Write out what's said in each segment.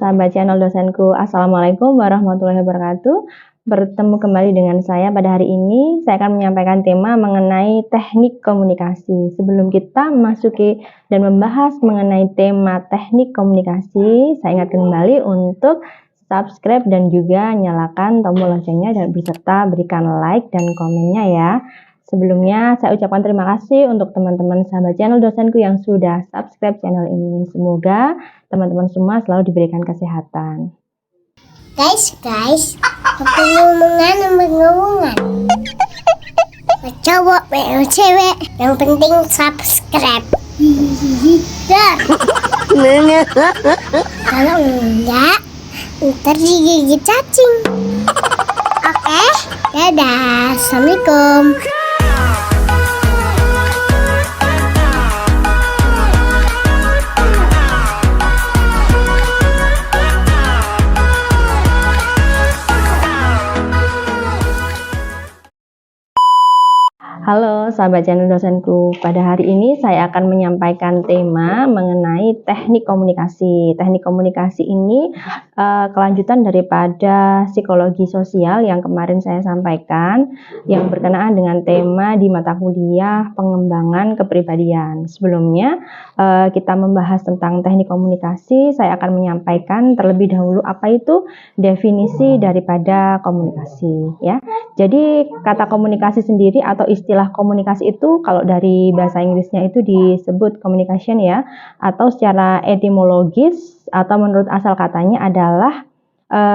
sahabat channel dosenku. Assalamualaikum warahmatullahi wabarakatuh. Bertemu kembali dengan saya pada hari ini. Saya akan menyampaikan tema mengenai teknik komunikasi. Sebelum kita memasuki dan membahas mengenai tema teknik komunikasi, saya ingatkan kembali untuk subscribe dan juga nyalakan tombol loncengnya dan beserta berikan like dan komennya ya. Sebelumnya saya ucapkan terima kasih untuk teman-teman sahabat channel dosenku yang sudah subscribe channel ini. Semoga teman-teman semua selalu diberikan kesehatan. Guys, ngomong-ngomongan. Cowok, cewek, yang penting subscribe. Kalau enggak, ntar digigit cacing. Oke, dadah, assalamualaikum. Halo sahabat channel dosenku, pada hari ini saya akan menyampaikan tema mengenai teknik komunikasi. Teknik komunikasi ini kelanjutan daripada psikologi sosial yang kemarin saya sampaikan, yang berkenaan dengan tema di mata kuliah pengembangan kepribadian. Sebelumnya kita membahas tentang teknik komunikasi, saya akan menyampaikan terlebih dahulu apa itu definisi daripada komunikasi ya. Jadi kata komunikasi sendiri atau istilah komunikasi itu kalau dari bahasa Inggrisnya itu disebut communication ya, atau secara etimologis atau menurut asal katanya adalah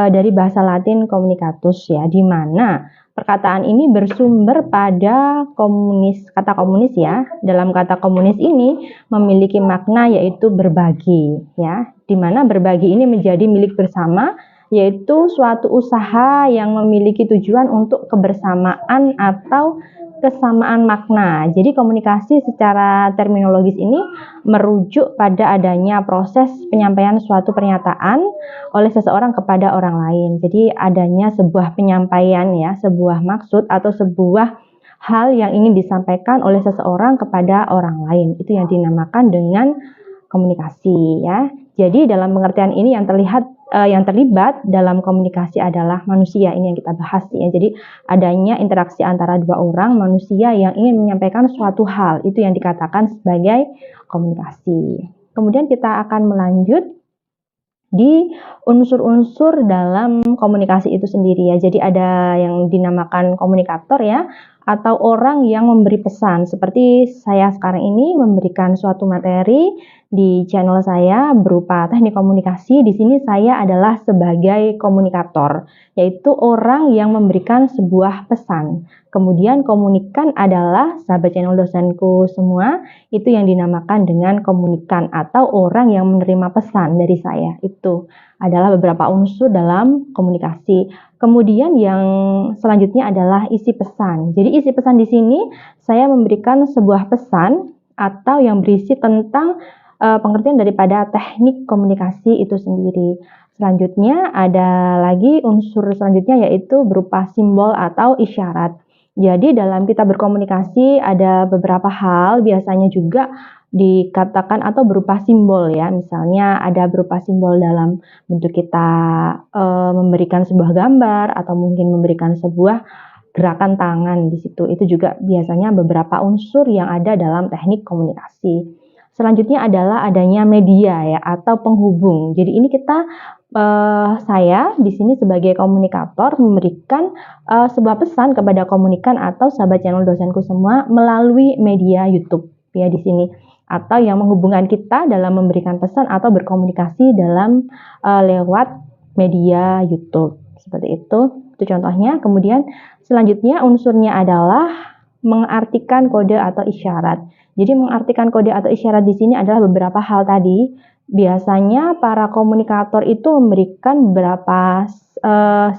dari bahasa Latin communicatus ya, di mana perkataan ini bersumber pada kata komunis ya. Dalam kata komunis ini memiliki makna yaitu berbagi ya, di mana berbagi ini menjadi milik bersama, yaitu suatu usaha yang memiliki tujuan untuk kebersamaan atau kesamaan makna. Jadi komunikasi secara terminologis ini merujuk pada adanya proses penyampaian suatu pernyataan oleh seseorang kepada orang lain. Jadi adanya sebuah penyampaian ya, sebuah maksud atau sebuah hal yang ingin disampaikan oleh seseorang kepada orang lain. Itu yang dinamakan dengan komunikasi ya. Jadi dalam pengertian ini yang terlibat dalam komunikasi adalah manusia, ini yang kita bahas ya. Jadi adanya interaksi antara dua orang manusia yang ingin menyampaikan suatu hal, itu yang dikatakan sebagai komunikasi. Kemudian kita akan melanjut di unsur-unsur dalam komunikasi itu sendiri ya. Jadi ada yang dinamakan komunikator ya, atau orang yang memberi pesan. Seperti saya sekarang ini memberikan suatu materi di channel saya berupa teknik komunikasi. Di sini saya adalah sebagai komunikator, yaitu orang yang memberikan sebuah pesan. Kemudian komunikan adalah sahabat channel dosenku semua, itu yang dinamakan dengan komunikan atau orang yang menerima pesan dari saya. Itu adalah beberapa unsur dalam komunikasi. Kemudian yang selanjutnya adalah isi pesan. Jadi isi pesan di sini saya memberikan sebuah pesan atau yang berisi tentang pengertian daripada teknik komunikasi itu sendiri. Selanjutnya ada lagi unsur selanjutnya yaitu berupa simbol atau isyarat. Jadi dalam kita berkomunikasi ada beberapa hal biasanya juga dikatakan atau berupa simbol ya. Misalnya ada berupa simbol dalam bentuk kita memberikan sebuah gambar atau mungkin memberikan sebuah gerakan tangan di situ. Itu juga biasanya beberapa unsur yang ada dalam teknik komunikasi. Selanjutnya adalah adanya media ya atau penghubung. Jadi ini saya di sini sebagai komunikator memberikan sebuah pesan kepada komunikan atau sahabat channel dosenku semua melalui media YouTube ya di sini, atau yang menghubungkan kita dalam memberikan pesan atau berkomunikasi dalam lewat media YouTube. Seperti itu contohnya. Kemudian selanjutnya unsurnya adalah mengartikan kode atau isyarat. Jadi mengartikan kode atau isyarat di sini adalah beberapa hal tadi. Biasanya para komunikator itu memberikan beberapa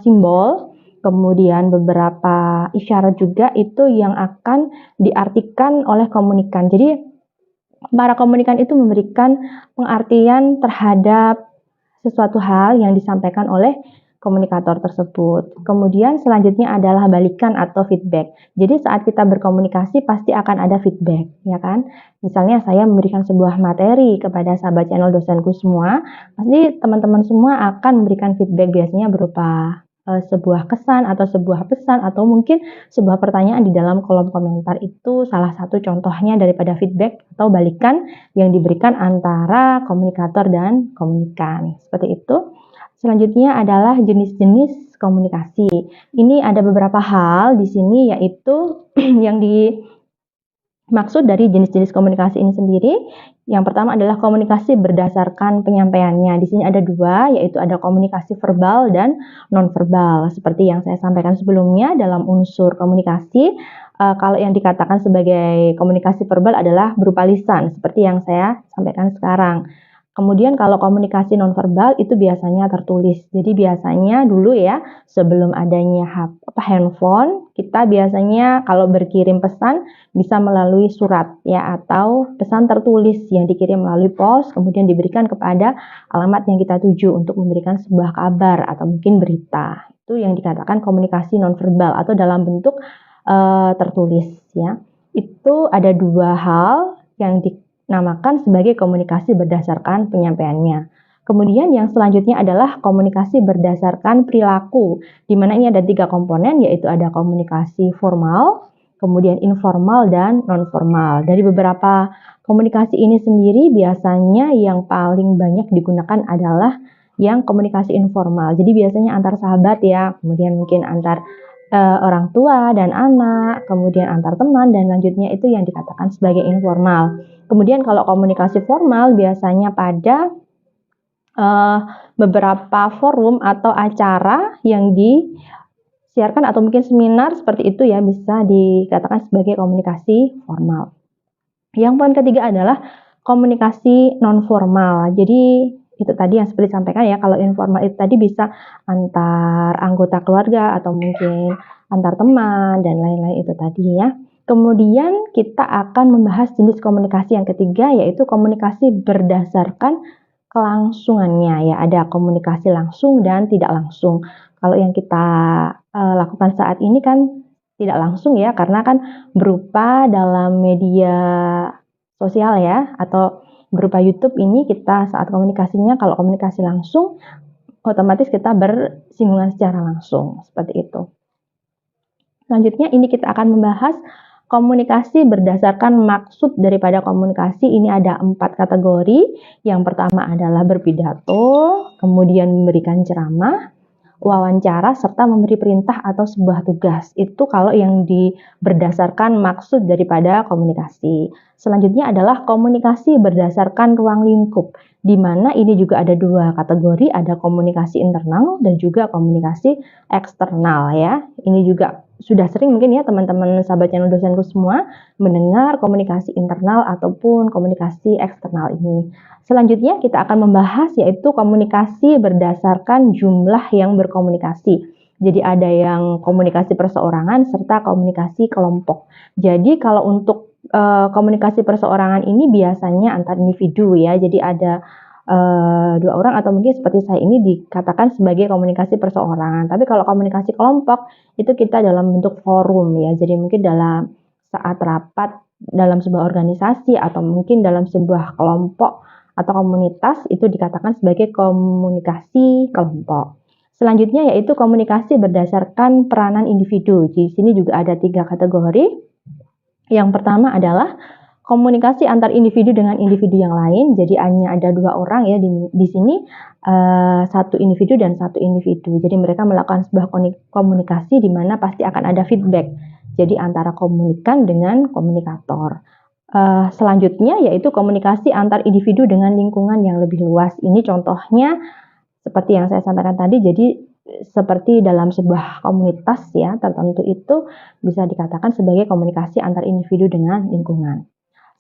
simbol, kemudian beberapa isyarat juga itu yang akan diartikan oleh komunikan. Jadi para komunikan itu memberikan pengertian terhadap sesuatu hal yang disampaikan oleh komunikator tersebut. Kemudian selanjutnya adalah balikan atau feedback. Jadi saat kita berkomunikasi pasti akan ada feedback, ya kan? Misalnya saya memberikan sebuah materi kepada sahabat channel dosenku semua, pasti teman-teman semua akan memberikan feedback biasanya berupa sebuah kesan atau sebuah pesan atau mungkin sebuah pertanyaan di dalam kolom komentar. Itu salah satu contohnya daripada feedback atau balikan yang diberikan antara komunikator dan komunikan. Seperti itu. Selanjutnya adalah jenis-jenis komunikasi. Ini ada beberapa hal di sini yaitu yang dimaksud dari jenis-jenis komunikasi ini sendiri. Yang pertama adalah komunikasi berdasarkan penyampaiannya. Di sini ada dua, yaitu ada komunikasi verbal dan nonverbal. Seperti yang saya sampaikan sebelumnya dalam unsur komunikasi, kalau yang dikatakan sebagai komunikasi verbal adalah berupa lisan, seperti yang saya sampaikan sekarang. Kemudian kalau komunikasi nonverbal itu biasanya tertulis. Jadi biasanya dulu ya, sebelum adanya handphone, kita biasanya kalau berkirim pesan bisa melalui surat ya atau pesan tertulis yang dikirim melalui pos kemudian diberikan kepada alamat yang kita tuju untuk memberikan sebuah kabar atau mungkin berita. Itu yang dikatakan komunikasi nonverbal atau dalam bentuk tertulis ya. Itu ada dua hal yang dinamakan sebagai komunikasi berdasarkan penyampaiannya. Kemudian yang selanjutnya adalah komunikasi berdasarkan perilaku, di mana ini ada 3 komponen, yaitu ada komunikasi formal, kemudian informal, dan nonformal. Dari beberapa komunikasi ini sendiri, biasanya yang paling banyak digunakan adalah yang komunikasi informal. Jadi biasanya antar sahabat ya, kemudian mungkin antar orang tua dan anak, kemudian antar teman, dan lanjutnya itu yang dikatakan sebagai informal. Kemudian kalau komunikasi formal biasanya pada beberapa forum atau acara yang disiarkan atau mungkin seminar seperti itu ya, bisa dikatakan sebagai komunikasi formal. Yang poin ketiga adalah komunikasi non-formal. Jadi itu tadi yang seperti disampaikan ya, kalau informal itu tadi bisa antar anggota keluarga atau mungkin antar teman dan lain-lain itu tadi ya. Kemudian kita akan membahas jenis komunikasi yang ketiga, yaitu komunikasi berdasarkan kelangsungannya ya. Ada komunikasi langsung dan tidak langsung. Kalau yang kita lakukan saat ini kan tidak langsung ya, karena kan berupa dalam media sosial ya, atau berupa YouTube ini kita saat komunikasinya, kalau komunikasi langsung otomatis kita bersinggungan secara langsung, seperti itu. Selanjutnya ini kita akan membahas komunikasi berdasarkan maksud daripada komunikasi. Ini ada 4 kategori. Yang pertama adalah berpidato, kemudian memberikan ceramah, wawancara, serta memberi perintah atau sebuah tugas. Itu kalau yang berdasarkan maksud daripada komunikasi. Selanjutnya adalah komunikasi berdasarkan ruang lingkup, di mana ini juga ada 2 kategori, ada komunikasi internal dan juga komunikasi eksternal ya. Ini juga sudah sering mungkin ya teman-teman sahabat channel dosenku semua mendengar komunikasi internal ataupun komunikasi eksternal ini. Selanjutnya kita akan membahas yaitu komunikasi berdasarkan jumlah yang berkomunikasi. Jadi ada yang komunikasi perseorangan serta komunikasi kelompok. Jadi kalau untuk komunikasi perseorangan ini biasanya antar individu ya. Jadi ada 2 orang atau mungkin seperti saya ini dikatakan sebagai komunikasi perseorangan. Tapi kalau komunikasi kelompok itu kita dalam bentuk forum ya. Jadi mungkin dalam saat rapat dalam sebuah organisasi atau mungkin dalam sebuah kelompok atau komunitas itu dikatakan sebagai komunikasi kelompok. Selanjutnya yaitu komunikasi berdasarkan peranan individu. Di sini juga ada 3 kategori. Yang pertama adalah komunikasi antar individu dengan individu yang lain. Jadi hanya ada 2 orang ya di sini, 1 individu dan 1 individu. Jadi mereka melakukan sebuah komunikasi di mana pasti akan ada feedback. Jadi antara komunikan dengan komunikator. Selanjutnya yaitu komunikasi antar individu dengan lingkungan yang lebih luas. Ini contohnya seperti yang saya sampaikan tadi. Jadi seperti dalam sebuah komunitas ya tertentu itu bisa dikatakan sebagai komunikasi antar individu dengan lingkungan.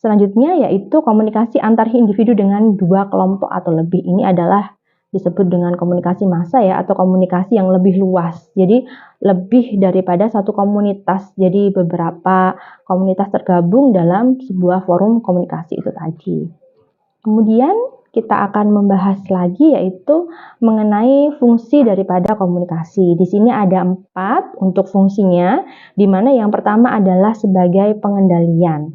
Selanjutnya yaitu komunikasi antar individu dengan 2 kelompok atau lebih. Ini adalah disebut dengan komunikasi massa ya, atau komunikasi yang lebih luas. Jadi lebih daripada 1 komunitas. Jadi beberapa komunitas tergabung dalam sebuah forum komunikasi itu tadi. Kemudian kita akan membahas lagi yaitu mengenai fungsi daripada komunikasi. Di sini ada 4 untuk fungsinya, di mana yang pertama adalah sebagai pengendalian.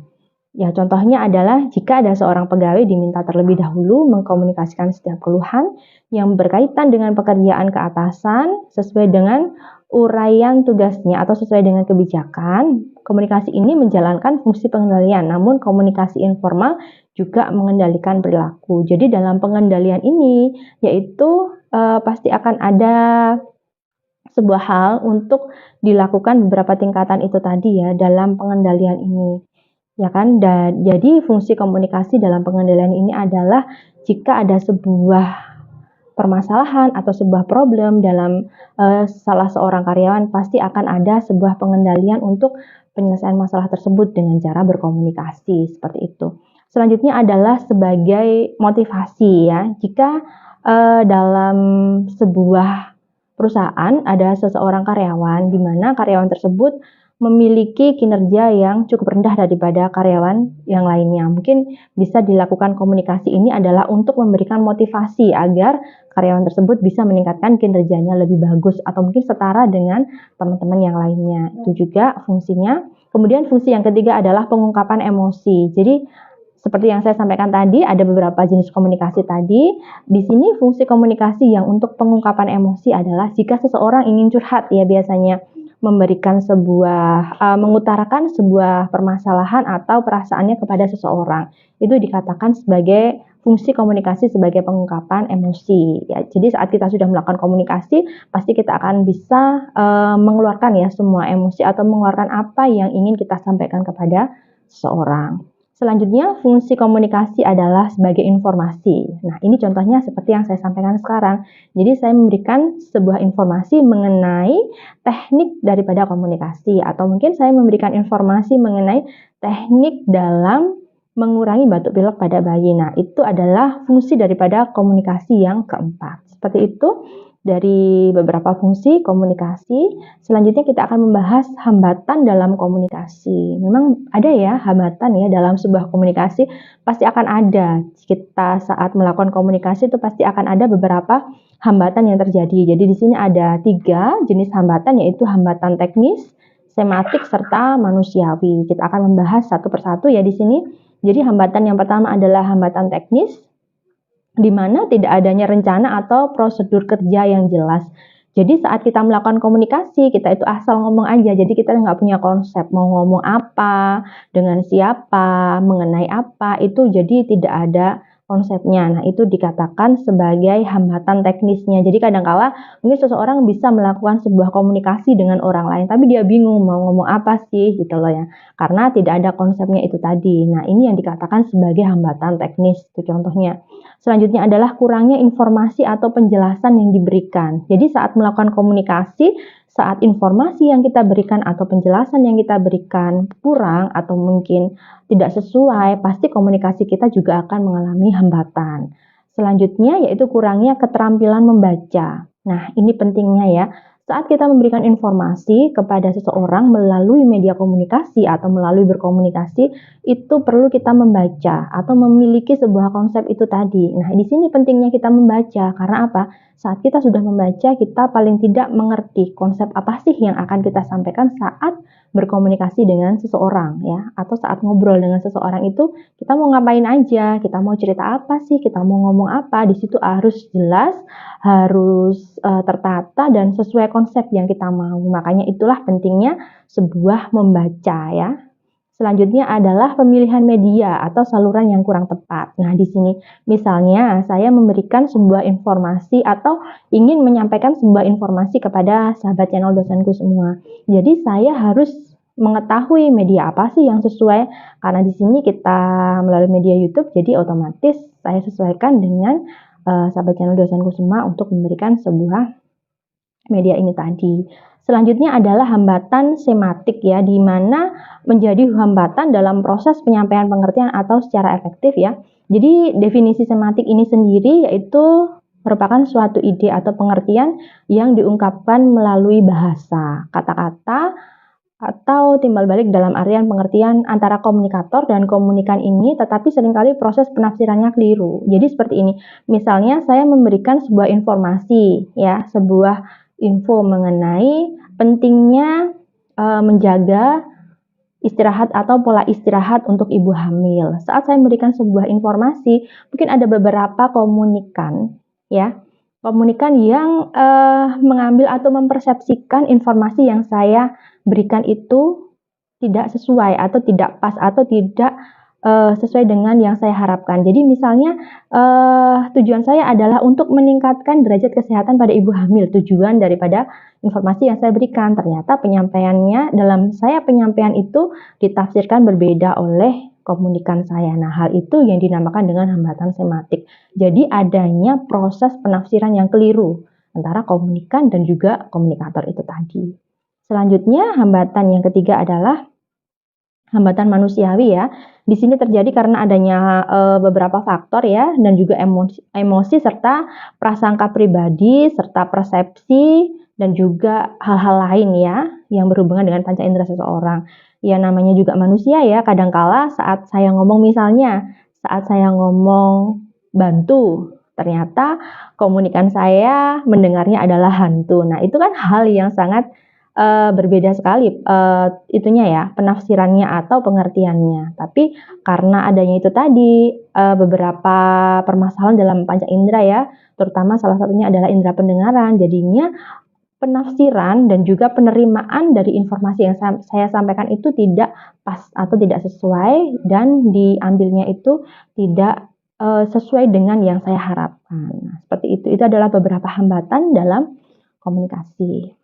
Ya, contohnya adalah jika ada seorang pegawai diminta terlebih dahulu mengkomunikasikan setiap keluhan yang berkaitan dengan pekerjaan ke atasan sesuai dengan uraian tugasnya atau sesuai dengan kebijakan, komunikasi ini menjalankan fungsi pengendalian, namun komunikasi informal juga mengendalikan perilaku. Jadi dalam pengendalian ini yaitu pasti akan ada sebuah hal untuk dilakukan beberapa tingkatan itu tadi ya dalam pengendalian ini. Ya kan, dan jadi fungsi komunikasi dalam pengendalian ini adalah jika ada sebuah permasalahan atau sebuah problem dalam salah seorang karyawan, pasti akan ada sebuah pengendalian untuk penyelesaian masalah tersebut dengan cara berkomunikasi seperti itu. Selanjutnya adalah sebagai motivasi ya. Jika dalam sebuah perusahaan ada seseorang karyawan di mana karyawan tersebut memiliki kinerja yang cukup rendah daripada karyawan yang lainnya. Mungkin bisa dilakukan komunikasi ini adalah untuk memberikan motivasi agar karyawan tersebut bisa meningkatkan kinerjanya lebih bagus atau mungkin setara dengan teman-teman yang lainnya. Itu juga fungsinya. Kemudian fungsi yang ketiga adalah pengungkapan emosi. Jadi seperti yang saya sampaikan tadi, ada beberapa jenis komunikasi tadi. Di sini fungsi komunikasi yang untuk pengungkapan emosi adalah jika seseorang ingin curhat ya biasanya memberikan mengutarakan sebuah permasalahan atau perasaannya kepada seseorang. Itu dikatakan sebagai fungsi komunikasi sebagai pengungkapan emosi. Ya, jadi saat kita sudah melakukan komunikasi, pasti kita akan bisa mengeluarkan ya semua emosi atau mengeluarkan apa yang ingin kita sampaikan kepada seseorang. Selanjutnya, fungsi komunikasi adalah sebagai informasi. Nah, ini contohnya seperti yang saya sampaikan sekarang. Jadi, saya memberikan sebuah informasi mengenai teknik daripada komunikasi. Atau mungkin saya memberikan informasi mengenai teknik dalam mengurangi batuk pilek pada bayi. Nah, itu adalah fungsi daripada komunikasi yang keempat. Seperti itu dari beberapa fungsi komunikasi. Selanjutnya kita akan membahas hambatan dalam komunikasi. Memang ada ya hambatan ya dalam sebuah komunikasi, pasti akan ada. Kita saat melakukan komunikasi itu pasti akan ada beberapa hambatan yang terjadi. Jadi di sini ada 3 jenis hambatan, yaitu hambatan teknis, sematik, serta manusiawi. Kita akan membahas satu persatu ya di sini. Jadi hambatan yang pertama adalah hambatan teknis, di mana tidak adanya rencana atau prosedur kerja yang jelas. Jadi saat kita melakukan komunikasi, kita itu asal ngomong aja. Jadi kita nggak punya konsep mau ngomong apa, dengan siapa, mengenai apa, itu jadi tidak ada konsepnya. Nah, itu dikatakan sebagai hambatan teknisnya. Jadi kadangkala mungkin seseorang bisa melakukan sebuah komunikasi dengan orang lain, tapi dia bingung mau ngomong apa sih gitu loh ya. Karena tidak ada konsepnya itu tadi. Nah, ini yang dikatakan sebagai hambatan teknis, itu contohnya. Selanjutnya adalah kurangnya informasi atau penjelasan yang diberikan. Jadi saat melakukan komunikasi, saat informasi yang kita berikan atau penjelasan yang kita berikan kurang atau mungkin tidak sesuai, pasti komunikasi kita juga akan mengalami hambatan. Selanjutnya yaitu kurangnya keterampilan membaca. Nah, ini pentingnya ya. Saat kita memberikan informasi kepada seseorang melalui media komunikasi atau melalui berkomunikasi, itu perlu kita membaca atau memiliki sebuah konsep itu tadi. Nah, di sini pentingnya kita membaca. Karena apa? Saat kita sudah membaca, kita paling tidak mengerti konsep apa sih yang akan kita sampaikan saat berkomunikasi dengan seseorang ya, atau saat ngobrol dengan seseorang itu kita mau ngapain aja, kita mau cerita apa sih, kita mau ngomong apa, di situ harus jelas, harus tertata dan sesuai konsep yang kita mau. Makanya itulah pentingnya sebuah membaca ya. Selanjutnya adalah pemilihan media atau saluran yang kurang tepat. Nah, di sini misalnya saya memberikan sebuah informasi atau ingin menyampaikan sebuah informasi kepada sahabat channel dosenku semua. Jadi saya harus mengetahui media apa sih yang sesuai, karena di sini kita melalui media YouTube, jadi otomatis saya sesuaikan dengan sahabat channel dosenku semua untuk memberikan sebuah media ini tadi. Selanjutnya adalah hambatan sematik ya, di mana menjadi hambatan dalam proses penyampaian pengertian atau secara efektif ya. Jadi definisi sematik ini sendiri yaitu merupakan suatu ide atau pengertian yang diungkapkan melalui bahasa, kata-kata, atau timbal balik dalam artian pengertian antara komunikator dan komunikan ini, tetapi seringkali proses penafsirannya keliru. Jadi seperti ini, misalnya saya memberikan sebuah informasi, ya, sebuah info mengenai pentingnya menjaga istirahat atau pola istirahat untuk ibu hamil. Saat saya memberikan sebuah informasi, mungkin ada beberapa komunikan, ya, komunikan yang mengambil atau mempersepsikan informasi yang saya berikan itu tidak sesuai atau tidak pas atau tidak sesuai dengan yang saya harapkan. Jadi misalnya tujuan saya adalah untuk meningkatkan derajat kesehatan pada ibu hamil. Tujuan daripada informasi yang saya berikan, ternyata penyampaiannya dalam penyampaian itu ditafsirkan berbeda oleh komunikan saya. Nah, hal itu yang dinamakan dengan hambatan sematik. Jadi adanya proses penafsiran yang keliru antara komunikan dan juga komunikator itu tadi. Selanjutnya, hambatan yang ketiga adalah hambatan manusiawi, ya. Di sini terjadi karena adanya beberapa faktor, ya, dan juga emosi serta prasangka pribadi serta persepsi dan juga hal-hal lain, ya, yang berhubungan dengan panca indera seseorang. Ya, namanya juga manusia, ya. Kadangkala saat saya ngomong, misalnya saat saya ngomong bantu, ternyata komunikan saya mendengarnya adalah hantu. Nah, itu kan hal yang sangat berbeda sekali itunya, ya, penafsirannya atau pengertiannya. Tapi karena adanya itu tadi beberapa permasalahan dalam panca indera, ya, terutama salah satunya adalah indera pendengaran, jadinya penafsiran dan juga penerimaan dari informasi yang saya sampaikan itu tidak pas atau tidak sesuai dan diambilnya itu tidak sesuai dengan yang saya harapkan. Nah, seperti itu. Itu adalah beberapa hambatan dalam komunikasi.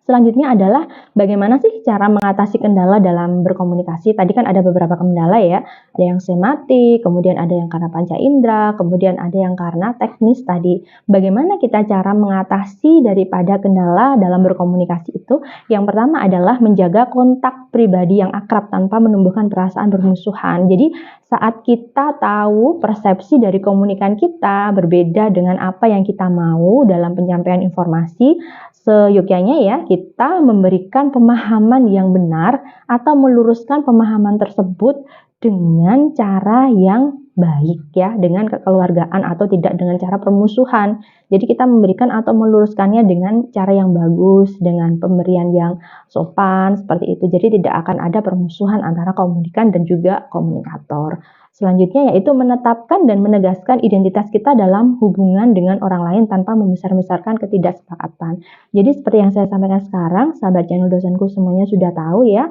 Selanjutnya adalah bagaimana sih cara mengatasi kendala dalam berkomunikasi. Tadi kan ada beberapa kendala, ya. Ada yang sematik, kemudian ada yang karena panca indera, kemudian ada yang karena teknis tadi. Bagaimana kita cara mengatasi daripada kendala dalam berkomunikasi itu? Yang pertama adalah menjaga kontak pribadi yang akrab tanpa menumbuhkan perasaan bermusuhan. Jadi saat kita tahu persepsi dari komunikan kita berbeda dengan apa yang kita mau dalam penyampaian informasi, seyogyanya, ya, kita memberikan pemahaman yang benar atau meluruskan pemahaman tersebut dengan cara yang baik, ya, dengan kekeluargaan atau tidak dengan cara permusuhan. Jadi kita memberikan atau meluruskannya dengan cara yang bagus, dengan pemberian yang sopan, seperti itu. Jadi tidak akan ada permusuhan antara komunikan dan juga komunikator. Selanjutnya yaitu menetapkan dan menegaskan identitas kita dalam hubungan dengan orang lain tanpa membesar-besarkan ketidaksepakatan. Jadi seperti yang saya sampaikan sekarang, sahabat channel dosenku semuanya sudah tahu, ya.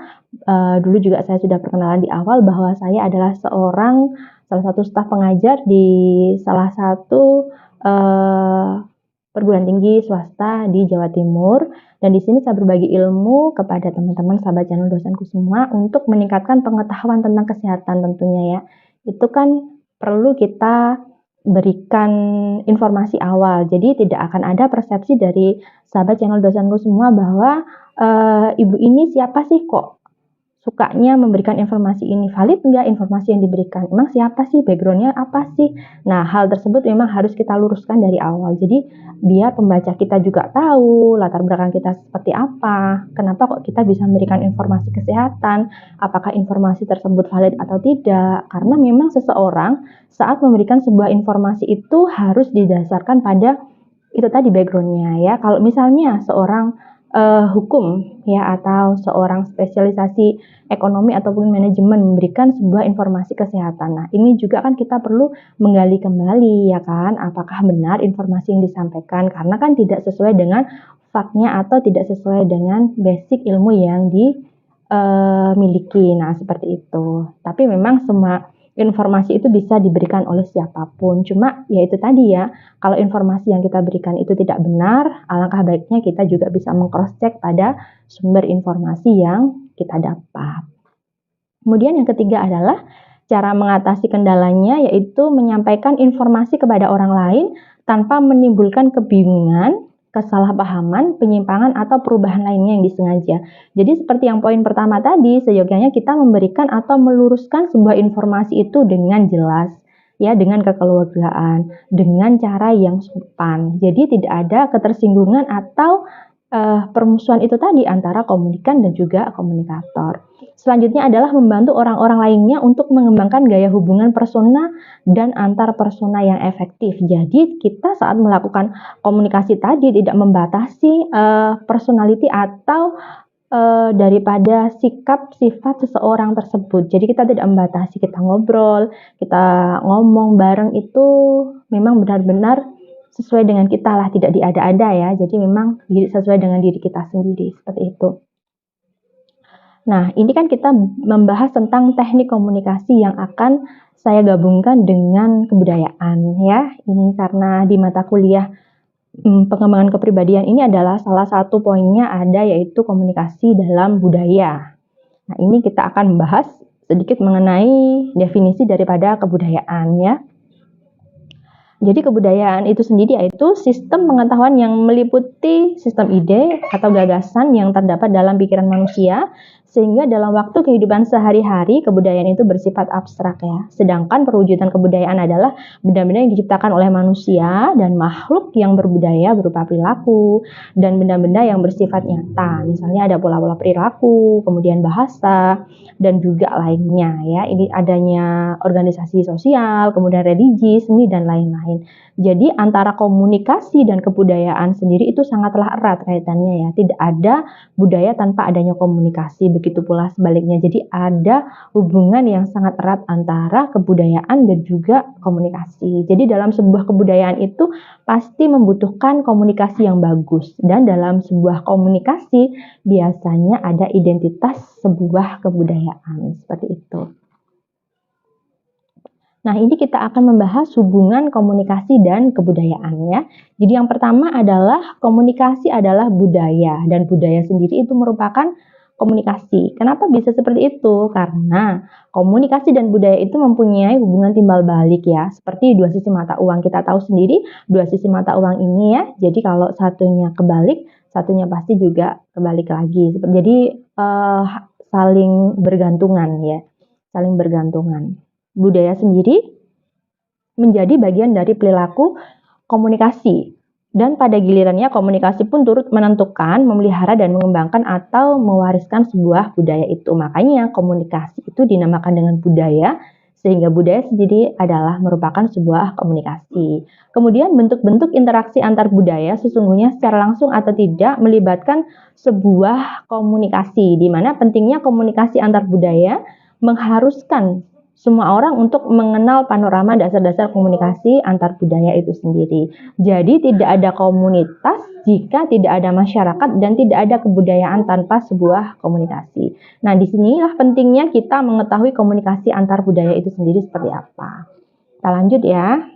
Dulu juga saya sudah perkenalan di awal bahwa saya adalah salah satu staf pengajar di salah satu perguruan tinggi swasta di Jawa Timur. Dan di sini saya berbagi ilmu kepada teman-teman sahabat channel dosenku semua untuk meningkatkan pengetahuan tentang kesehatan tentunya, ya. Itu kan perlu kita berikan informasi awal. Jadi tidak akan ada persepsi dari sahabat channel dosenku semua bahwa ibu ini siapa sih kok sukanya memberikan informasi ini, valid nggak informasi yang diberikan, emang siapa sih, backgroundnya apa sih. Nah, hal tersebut memang harus kita luruskan dari awal. Jadi biar pembaca kita juga tahu latar belakang kita seperti apa, kenapa kok kita bisa memberikan informasi kesehatan, apakah informasi tersebut valid atau tidak. Karena memang seseorang saat memberikan sebuah informasi itu harus didasarkan pada itu tadi backgroundnya, ya. Kalau misalnya seorang hukum, ya, atau seorang spesialisasi ekonomi ataupun manajemen memberikan sebuah informasi kesehatan. Nah, ini juga kan kita perlu menggali kembali, ya kan, apakah benar informasi yang disampaikan, karena kan tidak sesuai dengan faktnya atau tidak sesuai dengan basic ilmu yang dimiliki. Nah, seperti itu. Tapi memang semua informasi itu bisa diberikan oleh siapapun. Cuma ya itu tadi, ya, kalau informasi yang kita berikan itu tidak benar, alangkah baiknya kita juga bisa meng-cross-check pada sumber informasi yang kita dapat. Kemudian yang ketiga adalah cara mengatasi kendalanya, yaitu menyampaikan informasi kepada orang lain tanpa menimbulkan kebingungan, kesalahpahaman, penyimpangan, atau perubahan lainnya yang disengaja. Jadi seperti yang poin pertama tadi, seyogyanya kita memberikan atau meluruskan sebuah informasi itu dengan jelas, ya, dengan kekeluargaan, dengan cara yang sopan. Jadi tidak ada ketersinggungan atau permusuhan itu tadi antara komunikan dan juga komunikator. Selanjutnya adalah membantu orang-orang lainnya untuk mengembangkan gaya hubungan persona dan antar persona yang efektif. Jadi kita saat melakukan komunikasi tadi tidak membatasi personality atau daripada sikap sifat seseorang tersebut. Jadi kita tidak membatasi, kita ngobrol, kita ngomong bareng itu memang benar-benar sesuai dengan kita lah, tidak diada-ada ya. Jadi memang sesuai dengan diri kita sendiri, seperti itu. Nah, ini kan kita membahas tentang teknik komunikasi yang akan saya gabungkan dengan kebudayaan ya. Ini karena di mata kuliah pengembangan kepribadian ini adalah salah satu poinnya ada yaitu komunikasi dalam budaya. Nah, ini kita akan membahas sedikit mengenai definisi daripada kebudayaan ya. Jadi kebudayaan itu sendiri yaitu sistem pengetahuan yang meliputi sistem ide atau gagasan yang terdapat dalam pikiran manusia, sehingga dalam waktu kehidupan sehari-hari kebudayaan itu bersifat abstrak ya. Sedangkan perwujudan kebudayaan adalah benda-benda yang diciptakan oleh manusia dan makhluk yang berbudaya berupa perilaku dan benda-benda yang bersifat nyata. Misalnya ada pola-pola perilaku, kemudian bahasa, dan juga lainnya ya. Ini adanya organisasi sosial, kemudian religi, seni, dan lain-lain. Jadi antara komunikasi dan kebudayaan sendiri itu sangatlah erat kaitannya ya. Tidak ada budaya tanpa adanya komunikasi, begitu pula sebaliknya. Jadi ada hubungan yang sangat erat antara kebudayaan dan juga komunikasi. Jadi dalam sebuah kebudayaan itu pasti membutuhkan komunikasi yang bagus. Dan dalam sebuah komunikasi biasanya ada identitas sebuah kebudayaan. Seperti itu. Nah, ini kita akan membahas hubungan komunikasi dan kebudayaan ya. Jadi yang pertama adalah komunikasi adalah budaya dan budaya sendiri itu merupakan komunikasi. Kenapa bisa seperti itu? Karena komunikasi dan budaya itu mempunyai hubungan timbal balik ya. Seperti dua sisi mata uang, kita tahu sendiri dua sisi mata uang ini ya. Jadi kalau satunya kebalik, satunya pasti juga kebalik lagi. Jadi saling bergantungan ya. Saling bergantungan. Budaya sendiri menjadi bagian dari perilaku komunikasi. Dan pada gilirannya komunikasi pun turut menentukan, memelihara dan mengembangkan atau mewariskan sebuah budaya itu. Makanya komunikasi itu dinamakan dengan budaya, sehingga budaya sendiri adalah merupakan sebuah komunikasi. Kemudian bentuk-bentuk interaksi antar budaya sesungguhnya secara langsung atau tidak melibatkan sebuah komunikasi, di mana pentingnya komunikasi antar budaya mengharuskan semua orang untuk mengenal panorama dasar-dasar komunikasi antar budaya itu sendiri. Jadi tidak ada komunitas jika tidak ada masyarakat dan tidak ada kebudayaan tanpa sebuah komunikasi. Nah, disinilah pentingnya kita mengetahui komunikasi antar budaya itu sendiri seperti apa. Kita lanjut ya.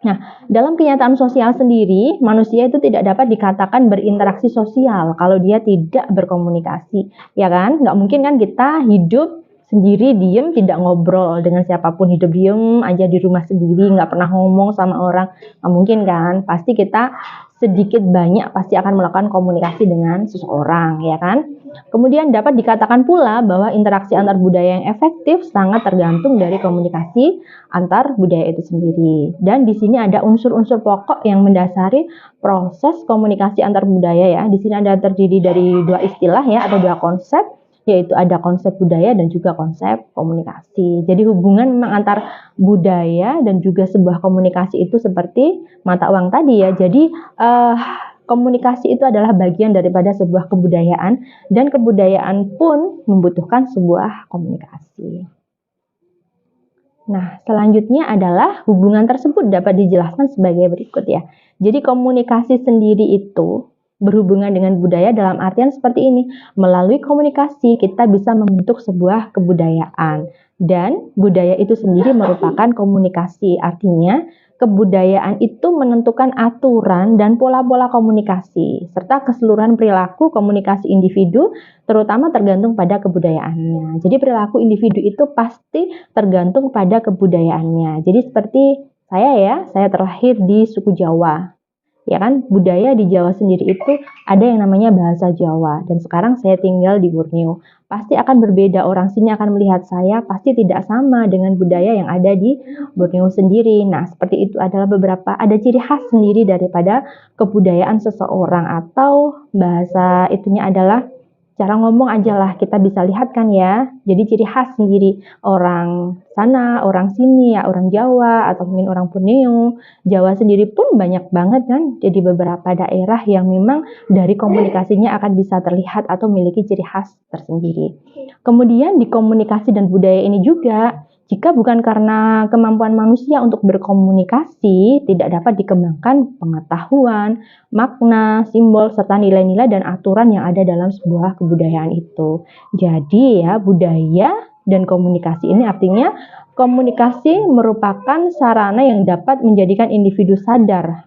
Nah, dalam kenyataan sosial sendiri, manusia itu tidak dapat dikatakan berinteraksi sosial kalau dia tidak berkomunikasi. Ya kan? Nggak mungkin kan kita hidup sendiri, diem, tidak ngobrol dengan siapapun, hidup diem aja di rumah sendiri, nggak pernah ngomong sama orang, nggak mungkin kan? Pasti kita sedikit banyak pasti akan melakukan komunikasi dengan seseorang, ya kan? Kemudian dapat dikatakan pula bahwa interaksi antar budaya yang efektif sangat tergantung dari komunikasi antar budaya itu sendiri. Dan di sini ada unsur-unsur pokok yang mendasari proses komunikasi antar budaya ya. Di sini ada terdiri dari dua istilah ya, atau dua konsep, yaitu ada konsep budaya dan juga konsep komunikasi. Jadi hubungan memang antar budaya dan juga sebuah komunikasi itu seperti mata uang tadi ya. Jadi komunikasi itu adalah bagian daripada sebuah kebudayaan dan kebudayaan pun membutuhkan sebuah komunikasi. Nah, selanjutnya adalah hubungan tersebut dapat dijelaskan sebagai berikut ya. Jadi komunikasi sendiri itu berhubungan dengan budaya dalam artian seperti ini. Melalui komunikasi kita bisa membentuk sebuah kebudayaan. Dan budaya itu sendiri merupakan komunikasi. Artinya kebudayaan itu menentukan aturan dan pola-pola komunikasi. Serta keseluruhan perilaku komunikasi individu terutama tergantung pada kebudayaannya. Jadi perilaku individu itu pasti tergantung pada kebudayaannya. Jadi seperti saya ya, saya terlahir di suku Jawa. Ya kan, budaya di Jawa sendiri itu ada yang namanya bahasa Jawa, dan sekarang saya tinggal di Borneo. Pasti akan berbeda, orang sini akan melihat saya pasti tidak sama dengan budaya yang ada di Borneo sendiri. Nah, seperti itu adalah ada ciri khas sendiri daripada kebudayaan seseorang, atau bahasa itunya adalah cara ngomong aja lah, kita bisa lihat kan ya. Jadi ciri khas sendiri orang sana, orang sini ya, orang Jawa atau mungkin orang Borneo. Jawa sendiri pun banyak banget kan. Jadi beberapa daerah yang memang dari komunikasinya akan bisa terlihat atau memiliki ciri khas tersendiri. Kemudian di komunikasi dan budaya ini juga, jika bukan karena kemampuan manusia untuk berkomunikasi, tidak dapat dikembangkan pengetahuan, makna, simbol, serta nilai-nilai dan aturan yang ada dalam sebuah kebudayaan itu. Jadi ya, budaya dan komunikasi ini artinya komunikasi merupakan sarana yang dapat menjadikan individu sadar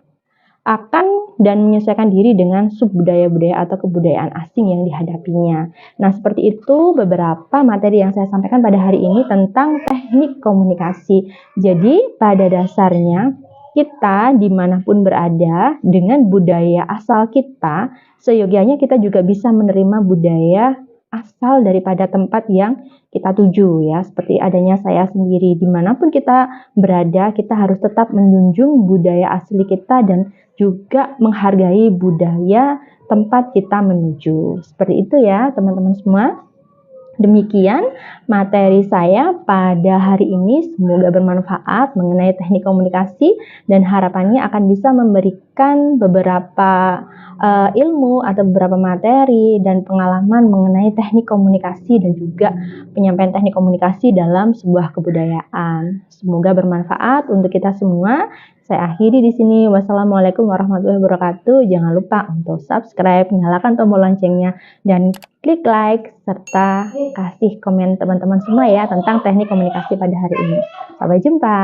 akan dan menyesuaikan diri dengan subbudaya-budaya atau kebudayaan asing yang dihadapinya. Nah, seperti itu beberapa materi yang saya sampaikan pada hari ini tentang teknik komunikasi. Jadi, pada dasarnya kita dimanapun berada dengan budaya asal kita, seyogianya kita juga bisa menerima budaya asal daripada tempat yang kita tuju ya. Seperti adanya saya sendiri, dimanapun kita berada, kita harus tetap menjunjung budaya asli kita dan juga menghargai budaya tempat kita menuju. Seperti itu ya teman-teman semua. Demikian materi saya pada hari ini, semoga bermanfaat mengenai teknik komunikasi dan harapannya akan bisa memberikan beberapa ilmu atau beberapa materi dan pengalaman mengenai teknik komunikasi dan juga penyampaian teknik komunikasi dalam sebuah kebudayaan. Semoga bermanfaat untuk kita semua. Saya akhiri di sini. Wassalamualaikum warahmatullahi wabarakatuh. Jangan lupa untuk subscribe, nyalakan tombol loncengnya, dan klik like, serta kasih komen teman-teman semua ya tentang teknik komunikasi pada hari ini. Sampai jumpa.